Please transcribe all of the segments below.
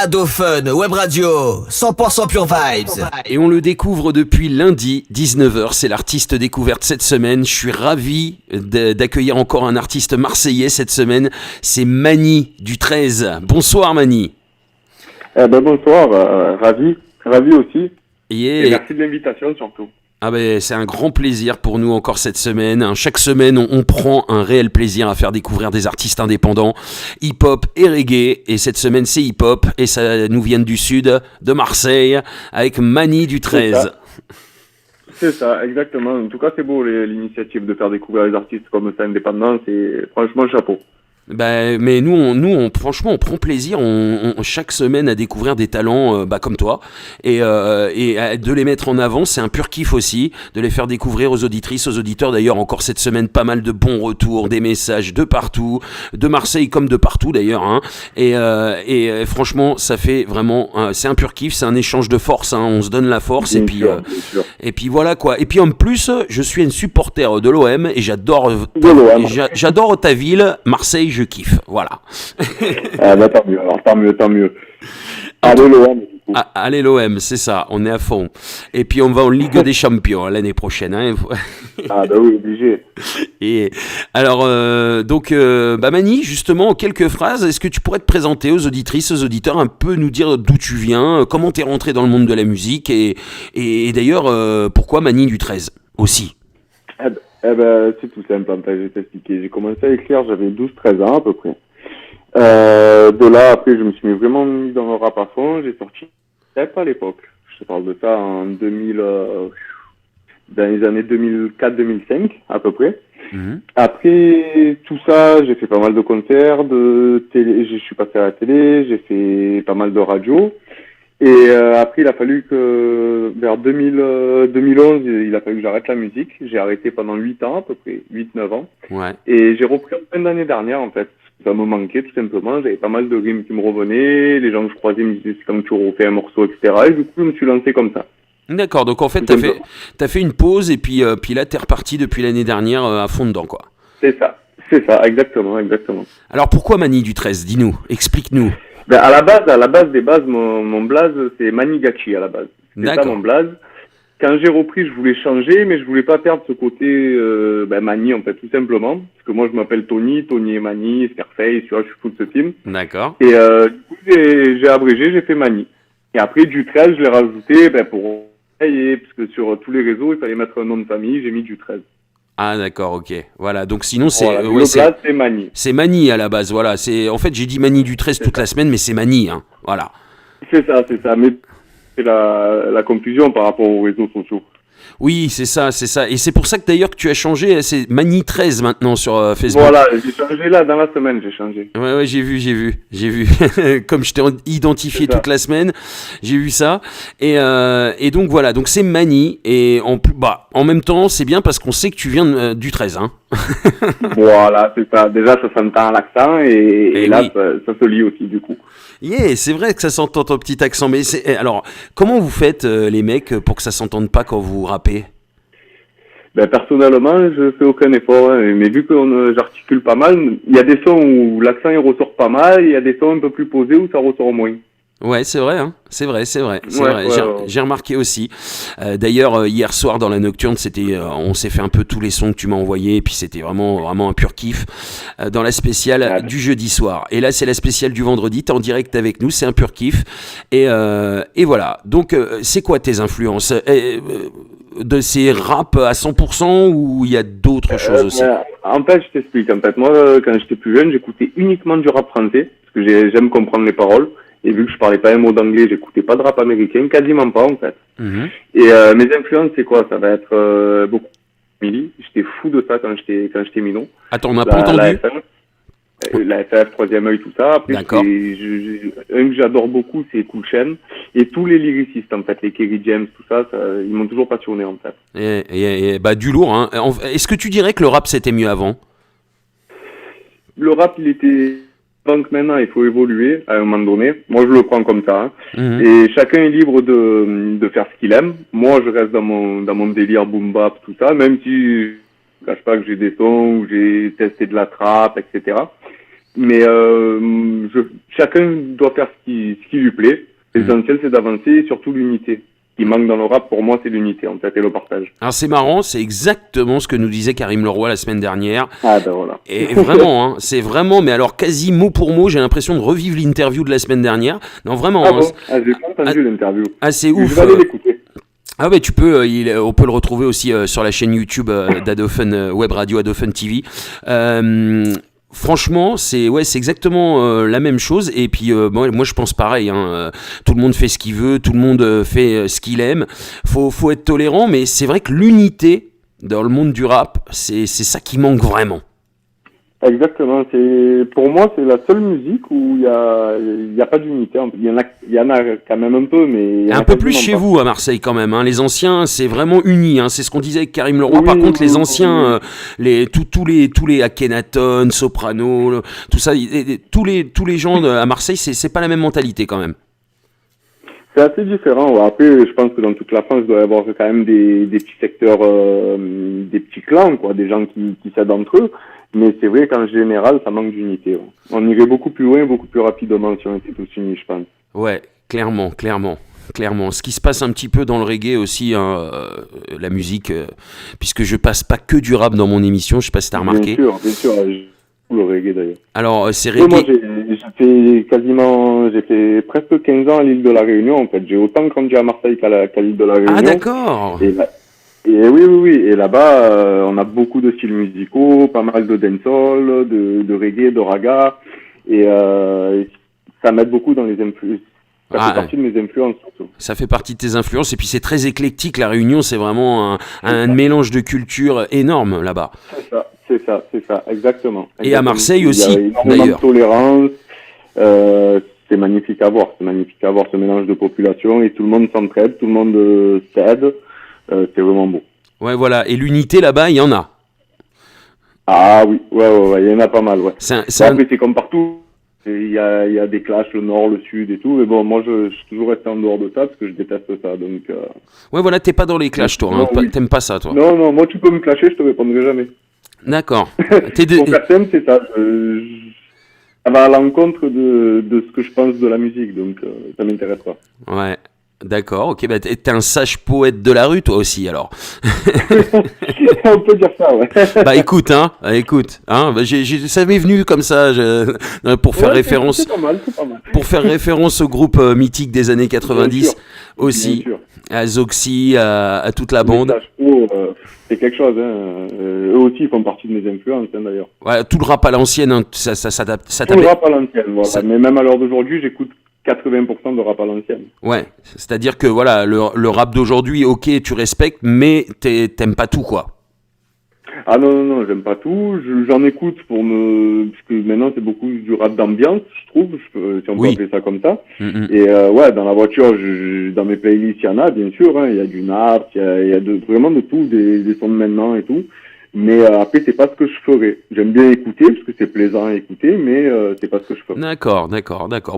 Dauphin Web Radio, 100% Pure Vibes. Et on le découvre depuis lundi, 19h. C'est l'artiste découverte cette semaine. Je suis ravi d'accueillir encore un artiste marseillais cette semaine. C'est Mani du 13. Bonsoir Mani. Bonsoir, ravi aussi. Yeah. Et merci de l'invitation surtout. Ah ben, c'est un grand plaisir pour nous encore cette semaine. Chaque semaine, on prend un réel plaisir à faire découvrir des artistes indépendants, hip-hop et reggae. Et cette semaine, c'est hip-hop et ça nous vient du sud, de Marseille, avec Mani du 13. C'est ça, exactement. En tout cas, c'est beau l'initiative de faire découvrir les artistes comme ça indépendants. C'est franchement chapeau. Bah, mais franchement, on prend plaisir chaque semaine à découvrir des talents comme toi et de les mettre en avant. C'est un pur kiff aussi de les faire découvrir aux auditrices, aux auditeurs. D'ailleurs, encore cette semaine, pas mal de bons retours, des messages de partout, de Marseille comme de partout d'ailleurs. Hein. Et franchement, ça fait vraiment, c'est un pur kiff, c'est un échange de force. Hein. On se donne la force Bien sûr. Et puis voilà quoi. Et puis en plus, je suis une supporter de l'OM et j'adore ta ville, Marseille. Je kiffe, voilà. Tant mieux. Allez l'OM. Allez l'OM, c'est ça, on est à fond. Et puis on va en Ligue des Champions l'année prochaine. Hein. Oui, obligé. Et alors, Mani, justement, en quelques phrases, est-ce que tu pourrais te présenter aux auditrices, aux auditeurs, un peu nous dire d'où tu viens, comment t'es rentré dans le monde de la musique et d'ailleurs, pourquoi Mani du 13 aussi? C'est tout simple, je vais t'expliquer. J'ai commencé à écrire, j'avais 12-13 ans à peu près. De là, après, je me suis vraiment mis dans le rap à fond. J'ai sorti rap à l'époque. Je te parle de ça en 2000, dans les années 2004-2005 à peu près. Mm-hmm. Après tout ça, j'ai fait pas mal de concerts, de télé. Je suis passé à la télé, j'ai fait pas mal de radio. Et après, il a fallu que, vers 2011, il a fallu que j'arrête la musique. J'ai arrêté pendant 8 ans, à peu près, 8-9 ans. Ouais. Et j'ai repris en fin d'année dernière, en fait. Ça me manquait, tout simplement. J'avais pas mal de rimes qui me revenaient. Les gens que je croisais me disaient, c'est comme tu refais un morceau, etc. Et du coup, je me suis lancé comme ça. D'accord, donc en fait, t'as fait une pause et puis là, t'es reparti depuis l'année dernière à fond dedans, quoi. C'est ça, exactement. Alors, pourquoi Mani du 13? Dis-nous, explique-nous. À la base des bases, mon blaze, c'est Manigachi à la base. C'est ça mon blaze. Quand j'ai repris, je voulais changer, mais je voulais pas perdre ce côté Mani, en fait, tout simplement. Parce que moi, je m'appelle Tony et Mani, Scarface, tu vois, je suis fou de ce team. D'accord. Et du coup, j'ai abrégé, j'ai fait Mani. Et après, du 13, je l'ai rajouté pour payer, parce que sur tous les réseaux, il fallait mettre un nom de famille, j'ai mis du 13. Ah d'accord, ok. Voilà, donc sinon c'est... Voilà, le blaze, c'est Mani. C'est Mani à la base, voilà. En fait, j'ai dit Mani du 13 toute la semaine, mais c'est Mani, hein. Voilà. C'est ça. Mais c'est la confusion par rapport aux réseaux sociaux. Oui, c'est ça. Et c'est pour ça que d'ailleurs que tu as changé, c'est Mani 13 maintenant sur Facebook. Voilà, j'ai changé là, dans la semaine, j'ai changé. Ouais, j'ai vu. Comme je t'ai identifié toute la semaine, j'ai vu ça. Et donc voilà, donc c'est Mani. Et en même temps, c'est bien parce qu'on sait que tu viens du 13, hein. Voilà, c'est ça. Déjà, ça s'entend à l'accent et là, oui. ça se lit aussi, du coup. Yeah, c'est vrai que ça s'entend ton petit accent. Mais alors, comment vous faites, les mecs, pour que ça s'entende pas quand vous rappez? Personnellement, je fais aucun effort, hein, mais vu que j'articule pas mal, il y a des sons où l'accent il ressort pas mal, il y a des sons un peu plus posés où ça ressort moins. Ouais, c'est vrai, hein. C'est vrai. Ouais. J'ai remarqué aussi. D'ailleurs, hier soir dans la nocturne, on s'est fait un peu tous les sons que tu m'as envoyés, et puis c'était vraiment un pur kiff dans la spéciale du jeudi soir. Et là, c'est la spéciale du vendredi. T'es en direct avec nous, c'est un pur kiff. Et voilà. Donc, c'est quoi tes influences de ces rap à 100% ou il y a d'autres choses aussi? En fait, je t'explique. En fait, moi, quand j'étais plus jeune, j'écoutais uniquement du rap français parce que j'aime comprendre les paroles. Et vu que je parlais pas un mot d'anglais, j'écoutais pas de rap américain, quasiment pas en fait. Mm-hmm. Et mes influences, c'est quoi? Ça va être beaucoup Milli. J'étais fou de ça quand j'étais minot. Attends, on n'a pas entendu. La FF, Troisième œil, tout ça. Après, d'accord. Un que j'adore beaucoup, c'est Cool Chain. Et tous les lyricistes, en fait, les Kerry James, tout ça, ils m'ont toujours passionné, en fait. Et du lourd, hein. Est-ce que tu dirais que le rap, c'était mieux avant? Le rap, il était... Donc maintenant, il faut évoluer à un moment donné. Moi, je le prends comme ça. Hein. Mmh. Et chacun est libre de faire ce qu'il aime. Moi, je reste dans mon délire boom bap, tout ça, même si je ne cache pas que j'ai des sons où j'ai testé de la trap, etc. Mais chacun doit faire ce qui lui plaît. L'essentiel, c'est d'avancer et surtout l'unité. Ce qui manque dans le rap, pour moi, c'est l'unité, en fait, et le partage. Alors c'est marrant, c'est exactement ce que nous disait Karim Leroy la semaine dernière. Ah ben voilà. Et vraiment, hein, c'est vraiment, mais alors quasi mot pour mot, j'ai l'impression de revivre l'interview de la semaine dernière. Non, vraiment. Ah hein, bon? Ah, j'ai pas entendu l'interview. Ah, c'est Je ouf. vais aller l'écouter. Ah ouais, tu peux, on peut le retrouver aussi sur la chaîne YouTube d'Adofen Web Radio, Adofen TV. Franchement, c'est exactement la même chose. Et puis moi je pense pareil. Hein, tout le monde fait ce qu'il veut, tout le monde fait ce qu'il aime. Faut être tolérant, mais c'est vrai que l'unité dans le monde du rap, c'est ça qui manque vraiment. Exactement. Pour moi, c'est la seule musique où il y a pas d'unité. Il y en a quand même un peu, mais Un peu plus chez vous à Marseille quand même. Hein. Les anciens, c'est vraiment uni. Hein. C'est ce qu'on disait avec Karim Leroy. Oui, Par contre, les oui, anciens, tous les Akhenaton, Soprano, tout ça, tous les gens à Marseille, c'est pas la même mentalité quand même. C'est assez différent. Ouais. Après, je pense que dans toute la France, il doit y avoir quand même des petits secteurs, des petits clans, quoi, des gens qui s'aident entre eux. Mais c'est vrai qu'en général, ça manque d'unité. Ouais. On irait beaucoup plus loin, beaucoup plus rapidement si on était tous unis, je pense. Ouais, clairement. Ce qui se passe un petit peu dans le reggae aussi, hein, la musique, puisque je passe pas que du rap dans mon émission, je sais pas si t'as remarqué. Bien sûr, le reggae d'ailleurs. Alors, c'est reggae. Moi, j'ai fait presque 15 ans à l'île de la Réunion, en fait. J'ai autant grandi à Marseille qu'à l'île de la Réunion. Ah, d'accord. Et oui. Et là-bas, on a beaucoup de styles musicaux, pas mal de dancehall, de reggae, de raga. Et ça m'aide beaucoup dans les influences. Ça fait partie de mes influences surtout. Ça fait partie de tes influences. Et puis c'est très éclectique. La Réunion, c'est vraiment un mélange de culture énorme là-bas. C'est ça, exactement. Et à Marseille aussi, d'ailleurs. Il y a énormément de tolérance. C'est magnifique à voir. Ce mélange de population et tout le monde s'entraide, tout le monde s'aide. C'est vraiment beau. Ouais, voilà. Et l'unité là-bas, il y en a. Ah oui, ouais. Il y en a pas mal, ouais. Après, c'est comme partout. Il y a des clashs, le nord, le sud et tout. Mais bon, moi, je suis toujours resté en dehors de ça parce que je déteste ça. Donc, ouais, voilà, t'es pas dans les clashs, toi. Hein, oui. T'aimes pas ça, toi. Non, moi, tu peux me clasher, je te répondrai jamais. D'accord. Pour personne, c'est ça. Ça va à l'encontre de ce que je pense de la musique, donc ça m'intéresse pas. Ouais. D'accord, ok, bah t'es un sage poète de la rue, toi aussi, alors. On peut dire ça, ouais. Bah écoute, ça m'est venu comme ça, pour faire référence. C'est pas mal. Pour faire référence au groupe mythique des années 90, aussi, à Zoxy, à toute la bande. C'est quelque chose, hein. Eux aussi, ils font partie de mes influences, hein, d'ailleurs. Ouais, tout le rap à l'ancienne, hein, ça s'adapte. Tout le rap à l'ancienne, voilà. Mais même à l'heure d'aujourd'hui, j'écoute 80% de rap à l'ancienne. Ouais, c'est-à-dire que voilà, le rap d'aujourd'hui, ok, tu respectes, mais t'aimes pas tout, quoi. Ah non, j'aime pas tout. J'en écoute parce que maintenant c'est beaucoup du rap d'ambiance, je trouve, si on peut appeler ça comme ça. Et dans la voiture, dans mes playlists, il y en a, bien sûr, hein, il y a du Naps, il y a vraiment de tout, des sons de maintenant et tout. Mais après, c'est pas ce que je ferais. J'aime bien écouter, parce que c'est plaisant à écouter, mais c'est pas ce que je ferais. D'accord.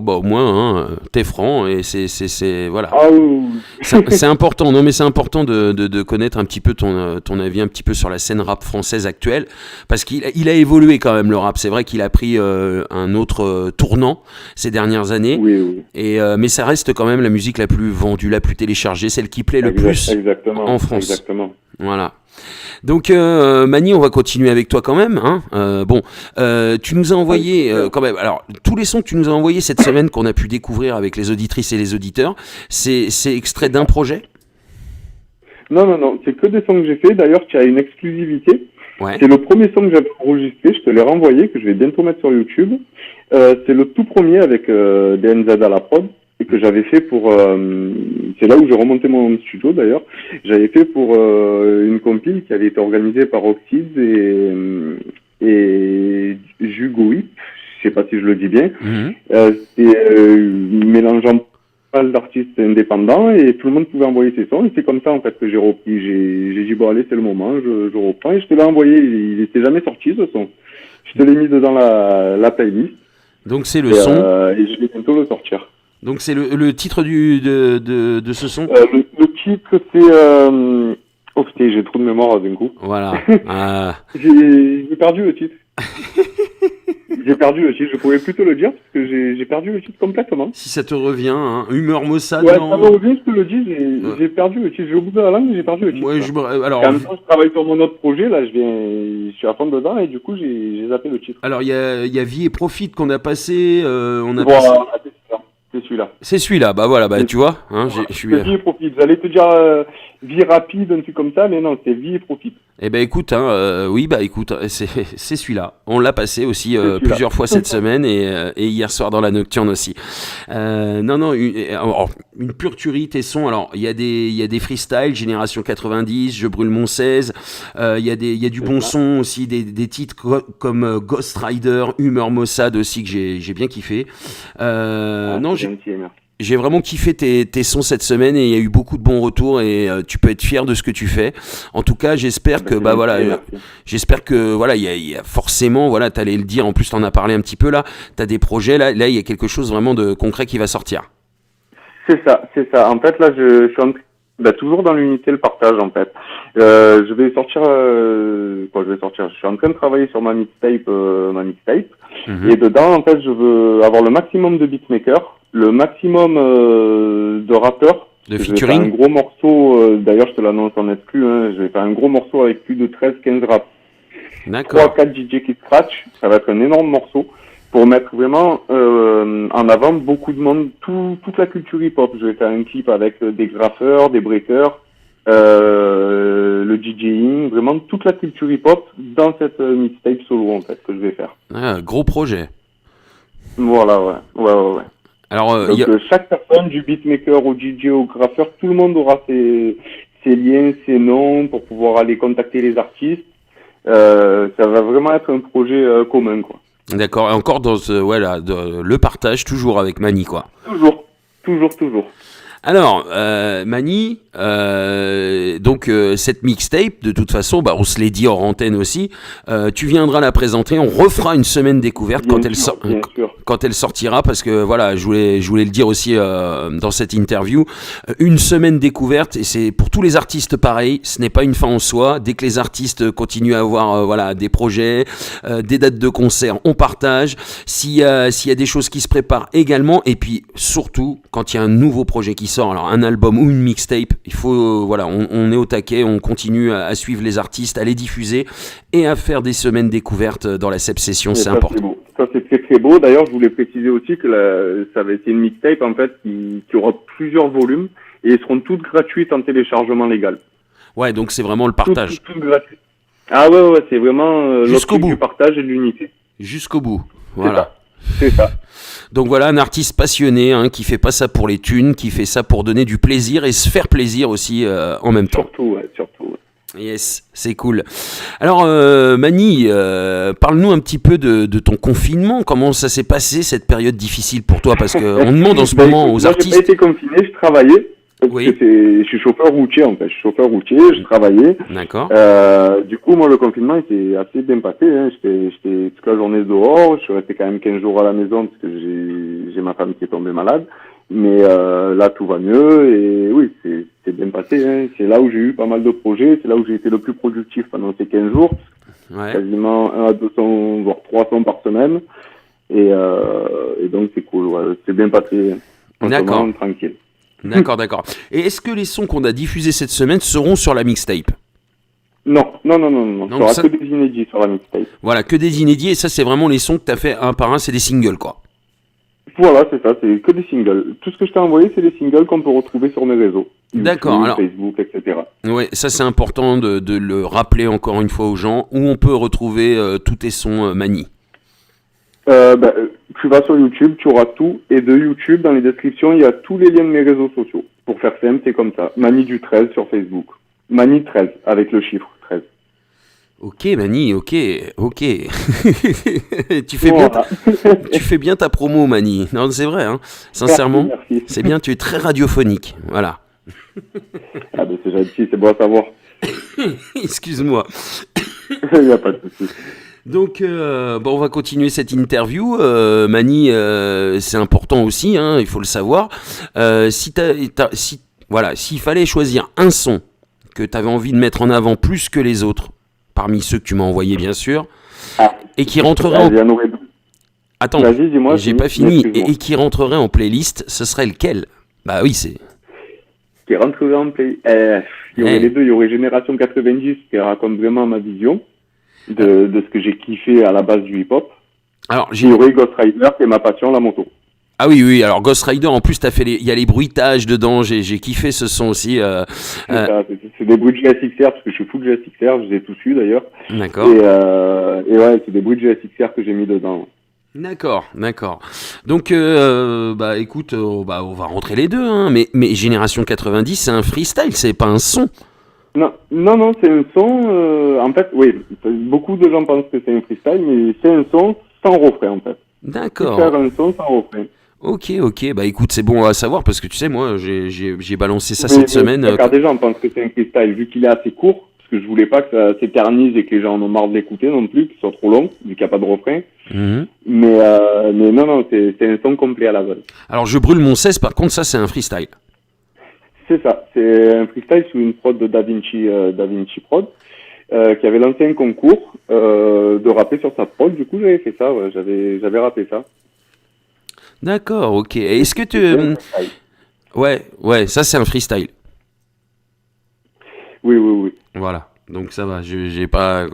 Bah, au moins, hein, t'es franc, et c'est voilà. Ah oui. C'est important, non, mais c'est important de connaître un petit peu ton avis un petit peu sur la scène rap française actuelle, parce qu'il a évolué quand même, le rap. C'est vrai qu'il a pris un autre tournant ces dernières années. Oui. Mais ça reste quand même la musique la plus vendue, la plus téléchargée, celle qui plaît le plus en France. Exactement. Voilà. Donc Mani, on va continuer avec toi quand même. Hein. Tu nous as envoyé quand même. Alors tous les sons que tu nous as envoyés cette semaine qu'on a pu découvrir avec les auditrices et les auditeurs, c'est extrait d'un projet ? Non, c'est que des sons que j'ai fait. D'ailleurs, tu as une exclusivité. Ouais. C'est le premier son que j'avais enregistré. Je te l'ai renvoyé, que je vais bientôt mettre sur YouTube. C'est le tout premier avec DNZ à la prod. Et que j'avais fait pour... c'est là où j'ai remonté mon studio, d'ailleurs. J'avais fait pour une compile qui avait été organisée par Oxide et Jugoip. Je sais pas si je le dis bien. C'est mélangeant pas mal d'artistes indépendants et tout le monde pouvait envoyer ses sons. Et c'est comme ça, en fait, que j'ai repris. J'ai dit, bon, allez, c'est le moment, je reprends. Et je te l'ai envoyé. Il était jamais sorti, ce son. Je te l'ai mis dedans la playlist. Donc c'est le son. Et je vais bientôt le sortir. Donc c'est le titre de ce son. Le titre c'est oh putain, j'ai trop de mémoire d'un coup. Voilà. J'ai perdu le titre. J'ai perdu le titre, je pouvais plus te le dire, parce que j'ai perdu le titre complètement. Si ça te revient, hein. Humeur Mossad, Ouais, non. ça me revient, je te le dis, j'ai perdu le titre. J'ai oublié la langue, mais j'ai perdu le titre. Ouais, alors, En même temps, je travaille sur mon autre projet, là, je suis à fond dedans, et du coup, j'ai zappé le titre. alors il y a Vie et Profite qu'on a passé. On a Voilà, passé... c'est celui-là. C'est celui-là, bah voilà, bah tu vois, hein, je suis. Vie et Profite. J'allais te dire vie rapide, un truc comme ça, mais non, c'est Vie et Profite. Eh ben écoute, hein, oui bah écoute, c'est celui-là. On l'a passé aussi celui-là. plusieurs fois cette semaine et hier soir dans la nocturne aussi. Non, une pure tuerie tes sons. Alors il y a des freestyles, Génération 90, Je brûle mon 16. Il y a du bon son aussi, des titres comme Ghost Rider, Humeur Mossad aussi que j'ai bien kiffé. Non, j'ai vraiment kiffé tes sons cette semaine et il y a eu beaucoup de bons retours et tu peux être fier de ce que tu fais. En tout cas, j'espère que j'espère que voilà, il y a forcément, voilà, t'allais le dire, en plus t'en as parlé un petit peu là, t'as des projets là, il y a quelque chose vraiment de concret qui va sortir. C'est ça. En fait, là, je suis toujours dans l'unité, le partage, en fait. Je vais sortir, je suis en train de travailler sur ma mixtape. Et dedans, en fait, je veux avoir le maximum de beatmakers, le maximum de rappeurs. De featuring. Je vais faire un gros morceau, d'ailleurs, je te l'annonce en exclu, hein, je vais faire un gros morceau avec plus de 13-15 raps. D'accord. 3-4 DJ qui scratch, ça va être un énorme morceau. Pour mettre vraiment en avant beaucoup de monde, toute la culture hip-hop. Je vais faire un clip avec des graffeurs, des breakers, le DJing, vraiment toute la culture hip-hop dans cette mixtape solo en fait que je vais faire. Ah, gros projet. Voilà, ouais. Alors, donc, chaque personne, du beatmaker au DJ au graffeur, tout le monde aura ses liens, ses noms pour pouvoir aller contacter les artistes. Ça va vraiment être un projet commun, quoi. D'accord, et encore dans le partage, toujours avec Mani, quoi. Toujours. Alors, Mani, donc cette mixtape, de toute façon, bah, on se l'est dit hors antenne aussi, tu viendras la présenter, on refera une semaine découverte quand elle sortira, parce que voilà, je voulais le dire aussi dans cette interview, une semaine découverte, et c'est pour tous les artistes pareil, ce n'est pas une fin en soi, dès que les artistes continuent à avoir des projets, des dates de concert, on partage, s'il y a des choses qui se préparent également, et puis surtout, quand il y a un nouveau projet qui sort, alors un album ou une mixtape, il faut, on est au taquet, on continue à suivre les artistes, à les diffuser et à faire des semaines découvertes dans la Seb Session, c'est important. Ça c'est très beau. D'ailleurs, je voulais préciser aussi que ça va être une mixtape en fait qui aura plusieurs volumes et elles seront toutes gratuites en téléchargement légal. Ouais, donc c'est vraiment le partage. Toutes gratuites. Ah ouais, c'est vraiment jusqu'au bout. Du partage et de l'unité. Jusqu'au bout. Voilà. C'est ça. Donc voilà, un artiste passionné, hein, qui fait pas ça pour les thunes, qui fait ça pour donner du plaisir et se faire plaisir aussi en même temps. Surtout. Yes, c'est cool. Alors Mani, parle-nous un petit peu de ton confinement. Comment ça s'est passé cette période difficile pour toi? Parce qu'on demande en ce moment aux artistes. Moi, j'ai pas été confiné, je travaillais. Oui. Je suis chauffeur routier en fait. Je travaillais. D'accord. Du coup, moi, le confinement était assez bien passé. Hein. J'étais toute la journée dehors. Je suis resté quand même 15 jours à la maison parce que j'ai ma femme qui est tombée malade. Mais là, tout va mieux et oui, c'est bien passé. Hein. C'est là où j'ai eu pas mal de projets. C'est là où j'ai été le plus productif pendant ces 15 jours. Ouais. Quasiment 1 à 200, voire 300 par semaine. Et donc, c'est cool. Ouais. C'est bien passé. D'accord. Tranquille. D'accord. Et est-ce que les sons qu'on a diffusés cette semaine seront sur la mixtape? Non. Donc il y aura que des inédits sur la mixtape. Voilà, que des inédits, et ça c'est vraiment les sons que tu as fait un par un, c'est des singles quoi. Voilà, c'est ça, c'est que des singles. Tout ce que je t'ai envoyé, c'est des singles qu'on peut retrouver sur mes réseaux. D'accord, YouTube, alors Facebook, etc. Ouais, ça c'est important de le rappeler encore une fois aux gens, où on peut retrouver tous tes sons Mani. Tu vas sur YouTube, tu auras tout, et de YouTube, dans les descriptions, il y a tous les liens de mes réseaux sociaux. Pour faire simple, c'est comme ça. Mani du 13 sur Facebook. Mani 13, avec le chiffre 13. Ok Mani, ok. tu fais bien ta promo Mani. Non, c'est vrai, hein. Sincèrement, merci. C'est bien, tu es très radiophonique, voilà. Ah ben c'est gentil, c'est bon à savoir. Excuse-moi. Il n'y a pas de souci. Donc, on va continuer cette interview. Mani, c'est important aussi, hein, il faut le savoir. S'il fallait choisir un son que tu avais envie de mettre en avant plus que les autres, parmi ceux que tu m'as envoyés bien sûr, et qui rentrerait Attends, Vas-y, dis-moi. j'ai pas fini. Et qui rentrerait en playlist, ce serait lequel? Bah oui, c'est... Qui rentrerait en play. Il y aurait les deux. Il y aurait Génération 90 qui raconte vraiment ma vision de ce que j'ai kiffé à la base du hip-hop. Alors, Il y aurait Ghost Rider qui est ma passion, la moto. Ah oui, oui, alors Ghost Rider, en plus, il y a les bruitages dedans, j'ai kiffé ce son aussi. C'est des bruits de GSXR, parce que je suis fou de GSXR, je les ai tous eu d'ailleurs. D'accord. Et ouais, c'est des bruits de GSXR que j'ai mis dedans. D'accord. Donc, bah écoute, on va rentrer les deux, hein, mais Génération 90, c'est un freestyle, c'est pas un son. Non, c'est un son, en fait, oui, beaucoup de gens pensent que c'est un freestyle, mais c'est un son sans refrain, en fait. D'accord. Faire un son sans refrain. Ok, bah écoute, c'est bon à savoir, parce que tu sais, moi, j'ai balancé ça cette semaine. La des gens pensent que c'est un freestyle, vu qu'il est assez court, parce que je voulais pas que ça s'éternise et que les gens en ont marre de l'écouter non plus, qu'il soit trop long, vu qu'il n'y a pas de refrain. Mhm. Mais non, c'est un son complet à la base. Alors, je brûle mon 16, par contre, ça, c'est un freestyle. C'est ça, c'est un freestyle sous une prod de DaVinci Prod, qui avait lancé un concours de rapper sur sa prod. Du coup, j'avais fait ça, ouais, j'avais rappé ça. D'accord, ok. Et est-ce que tu... Ouais, ça, c'est un freestyle. Oui. Voilà. Donc ça va, j'ai pas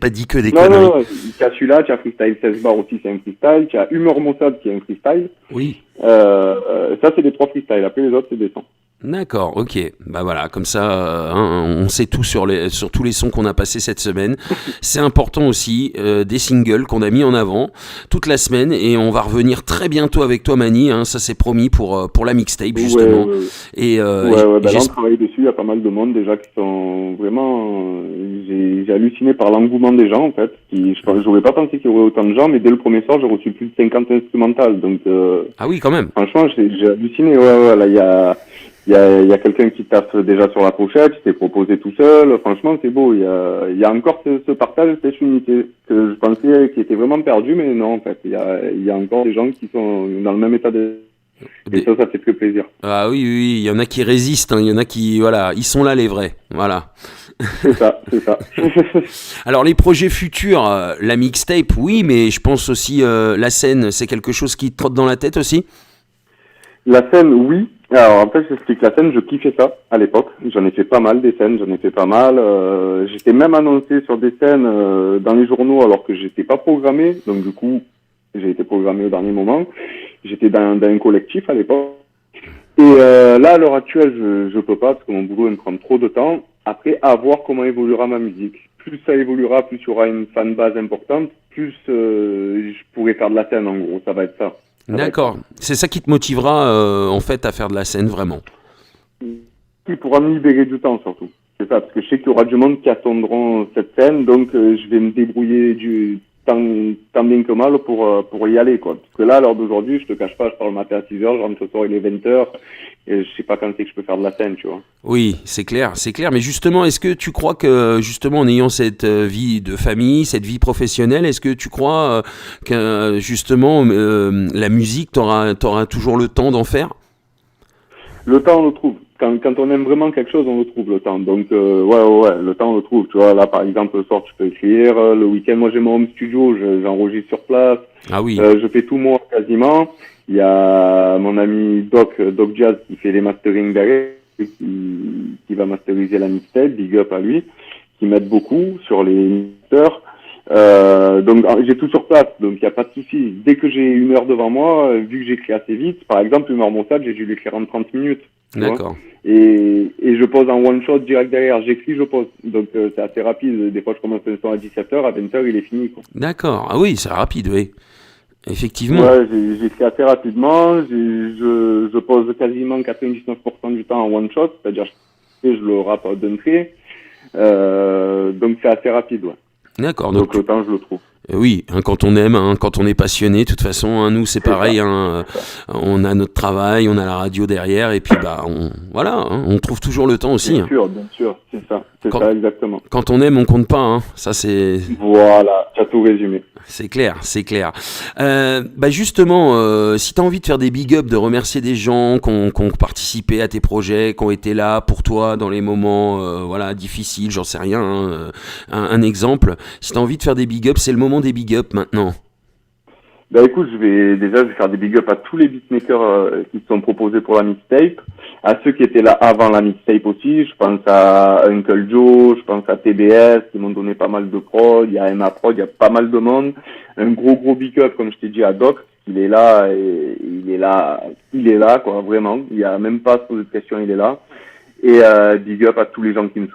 dit que des conneries. Non, tu as celui-là, tu as Freestyle 16 bar aussi, c'est un freestyle, tu as Humeur Mossad qui est un freestyle. Oui. Ça, c'est les 3 freestyles, après les autres, c'est des sons. D'accord, ok. Bah voilà, comme ça, on sait tout sur tous les sons qu'on a passés cette semaine. C'est important aussi, des singles qu'on a mis en avant toute la semaine, et on va revenir très bientôt avec toi, Mani, hein, ça c'est promis pour la mixtape, justement. Ouais. Et, là, on travaille dessus, il y a pas mal de monde déjà qui sont vraiment... j'ai halluciné par l'engouement des gens, en fait. J'aurais pas pensé qu'il y aurait autant de gens, mais dès le premier soir, j'ai reçu plus de 50 instrumentales, donc... Ah oui, quand même. Franchement, j'ai halluciné, là, il y a quelqu'un qui tape déjà sur la pochette, qui s'est proposé tout seul. Franchement, c'est beau. Il y a encore ce partage, cette unité que je pensais qui était vraiment perdu, mais non, en fait. Il y a encore des gens qui sont dans le même état de... Et ça fait très plaisir. Ah oui, il y en a qui résistent, hein. Il y en a qui, voilà, ils sont là les vrais. Voilà. C'est ça. Alors les projets futurs, la mixtape, oui, mais je pense aussi la scène, c'est quelque chose qui te trotte dans la tête aussi? La scène, oui. Alors en fait, j'explique la scène, je kiffais ça à l'époque. J'en ai fait pas mal des scènes, j'étais même annoncé sur des scènes dans les journaux alors que j'étais pas programmé. Donc du coup, j'ai été programmé au dernier moment. J'étais dans un collectif à l'époque. Et là, à l'heure actuelle, je peux pas parce que mon boulot me prend trop de temps. Après, à voir comment évoluera ma musique. Plus ça évoluera, plus il y aura une fanbase importante, plus je pourrai faire de la scène en gros. Ça va être ça. D'accord. C'est ça qui te motivera en fait à faire de la scène vraiment. Qui pourra me libérer du temps surtout. C'est ça, parce que je sais qu'il y aura du monde qui attendront cette scène, donc je vais me débrouiller tant bien que mal pour y aller, quoi. Parce que là, à l'heure d'aujourd'hui, je te cache pas, je pars le matin à 6h, je rentre ce soir, il est 20h, et je sais pas quand c'est que je peux faire de la scène, tu vois. Oui, c'est clair. Mais justement, est-ce que tu crois que, justement, en ayant cette vie de famille, cette vie professionnelle, est-ce que tu crois que, justement, la musique, t'auras toujours le temps d'en faire? Le temps, on le trouve. Quand on aime vraiment quelque chose, on le trouve, le temps. Donc, ouais, le temps, on le trouve. Tu vois, là, par exemple, le soir, tu peux écrire. Le week-end, moi, j'ai mon home studio, j'enregistre sur place. Ah oui. Je fais tout moi, quasiment. Il y a mon ami Doc Jazz, qui fait les mastering derrière, qui va masteriser la mixtape, big up à lui, qui m'aide beaucoup sur les mixeurs. Donc j'ai tout sur place, donc il n'y a pas de souci. Dès que j'ai une heure devant moi, vu que j'écris assez vite, par exemple, Humeur Mossad, j'ai dû l'écrire en 30 minutes. D'accord. Et je pose en one shot direct derrière, j'écris, je pose. Donc c'est assez rapide. Des fois je commence un son à 17h, à 20h il est fini, quoi. D'accord. Ah oui, c'est rapide, oui. Effectivement. Ouais, j'écris assez rapidement, je pose quasiment 99% du temps en one shot, c'est-à-dire je le rappe d'un trait. Donc c'est assez rapide, ouais. D'accord. Donc le temps, je le trouve. Oui, hein, quand on aime, hein, quand on est passionné, de toute façon, hein, nous c'est pareil, hein, on a notre travail, on a la radio derrière, et puis bah voilà, hein, on trouve toujours le temps aussi. Bien sûr, c'est ça exactement. Quand on aime, on compte pas, hein, ça c'est... Voilà, tu as tout résumé. C'est clair. Bah justement, si tu as envie de faire des big ups, de remercier des gens qui ont participé à tes projets, qui ont été là pour toi dans les moments voilà, difficiles, j'en sais rien, hein, un exemple, si tu as envie de faire des big ups, c'est le moment des big ups maintenant. Bah écoute, je vais faire des big up à tous les beatmakers qui se sont proposés pour la mixtape, à ceux qui étaient là avant la mixtape aussi. Je pense à Uncle Joe, je pense à TBS qui m'ont donné pas mal de prod, il y a Emma Prod, il y a pas mal de monde. Un gros big up, comme je t'ai dit, à Doc, il est là et il est là quoi, vraiment. Il y a même pas à se poser de questions, il est là. Et big up à tous les gens qui me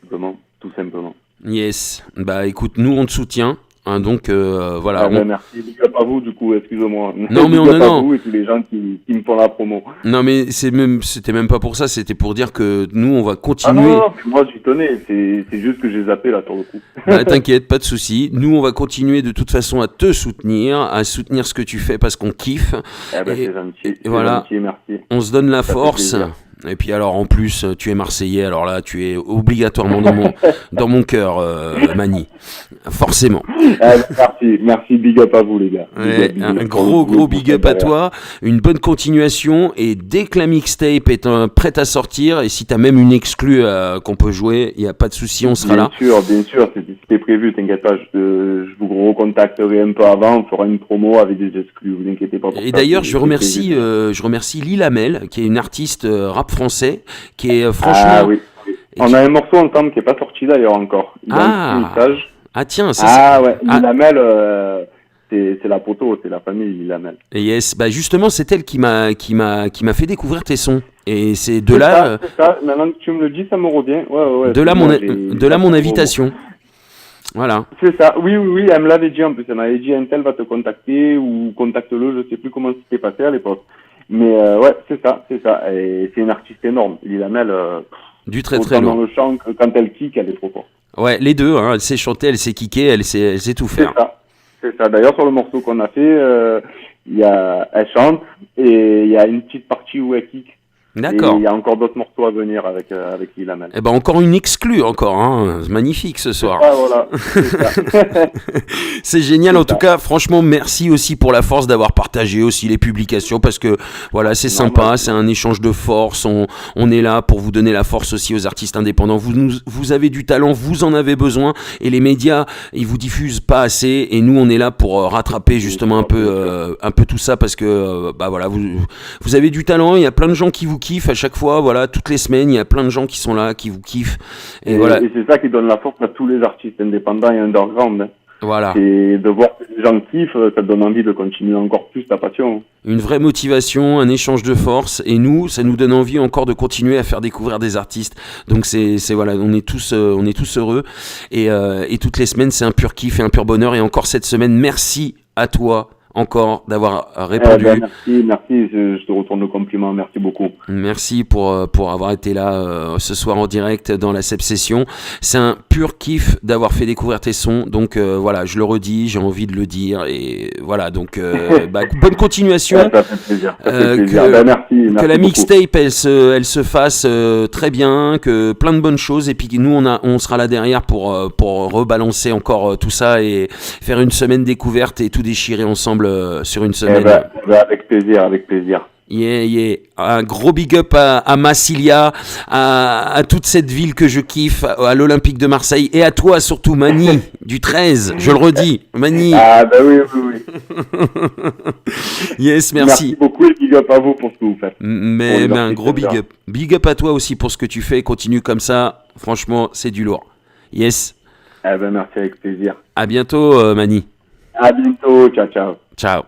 soutiennent, tout simplement. Yes, bah écoute, nous on te soutient. Hein, donc voilà. Merci, big up à vous du coup, excuse-moi. Non mais big up à non. vous et tous les gens qui me font la promo. Non mais c'était même pas pour ça, c'était pour dire que nous on va continuer. Ah non, moi j'y tenais, c'est juste que j'ai zappé là sur le coup. Bah, t'inquiète, pas de souci. Nous on va continuer de toute façon à te soutenir, à soutenir ce que tu fais parce qu'on kiffe. Eh ben c'est gentil, voilà. gentil, merci. On se donne la Ça force. Et puis alors en plus tu es Marseillais, alors là tu es obligatoirement dans mon cœur, Mani, forcément. Merci, big up à vous les gars. Big up, un gros big up à toi, une bonne continuation et dès que la mixtape est prête à sortir et si t'as même une exclue qu'on peut jouer, il y a pas de souci, on sera là. Bien sûr, c'était prévu, t'inquiète pas, je vous recontacterai un peu avant, on fera une promo avec des exclus, vous inquiétez pas. Et d'ailleurs je remercie Lil Amel qui est une artiste rap français qui est franchement. Ah oui. On a un morceau ensemble qui est pas sorti d'ailleurs encore. Il a un petit message. Ah tiens, ouais. Lil Amel, c'est la poteau, c'est la famille Lil Amel. Et yes, bah justement c'est elle qui m'a fait découvrir tes sons. Et c'est de là. C'est ça. Maintenant que tu me le dis, ça me revient. Ouais. De là mon invitation. Voilà. C'est ça. Oui. Elle me l'avait dit en plus. Elle m'avait dit Intel va te contacter ou contacte-le. Je sais plus comment c'était passé à l'époque. Mais ouais, c'est ça. Et c'est une artiste énorme. Lil Amel. Du très lourd. Dans le chant, quand elle kick, elle est trop forte. Ouais, les deux. Hein, elle sait chanter, elle sait kicker, elle sait tout faire. C'est ça. D'ailleurs, sur le morceau qu'on a fait, elle chante et il y a une petite partie où elle kick. D'accord. Et il y a encore d'autres morceaux à venir avec Lil Amel. Eh ben encore une exclue hein. C'est magnifique ce soir. Ah voilà. C'est génial en tout cas. Franchement, merci aussi pour la force d'avoir partagé aussi les publications parce que voilà, c'est sympa, c'est un échange de force. On est là pour vous donner la force aussi aux artistes indépendants. Vous avez du talent, vous en avez besoin et les médias ils vous diffusent pas assez et nous on est là pour rattraper justement un peu tout ça parce que bah voilà, vous avez du talent, il y a plein de gens qui vous kiffent à chaque fois, voilà, toutes les semaines, il y a plein de gens qui sont là, qui vous kiffent. Et voilà. Et c'est ça qui donne la force à tous les artistes indépendants et underground. Hein. Voilà. Et de voir que les gens kiffent, ça te donne envie de continuer encore plus ta passion. Une vraie motivation, un échange de force, et nous, ça nous donne envie encore de continuer à faire découvrir des artistes. Donc c'est voilà, on est tous heureux, et toutes les semaines, c'est un pur kiff et un pur bonheur. Et encore cette semaine, merci à toi. Encore d'avoir répondu. Merci, je te retourne le compliment, merci beaucoup. Merci pour avoir été là ce soir en direct dans la Seb Session. C'est un pur kiff d'avoir fait découvrir tes sons, donc voilà, je le redis, j'ai envie de le dire, et voilà, donc bonne continuation. Ça fait plaisir. Merci que la mixtape elle se fasse très bien, que plein de bonnes choses, et puis nous on sera là derrière pour rebalancer encore tout ça et faire une semaine découverte et tout déchirer ensemble sur une semaine. Avec plaisir. Yeah. Un gros big up à Massilia, à toute cette ville que je kiffe, à l'Olympique de Marseille, et à toi surtout, Mani, du 13, je le redis, Mani. Ah bah oui. Yes, merci. Merci beaucoup et big up à vous pour ce que vous faites. Mais un gros big up. Big up à toi aussi pour ce que tu fais, continue comme ça, franchement, c'est du lourd. Yes. Merci, avec plaisir. À bientôt, Mani. À bientôt, ciao. Ciao.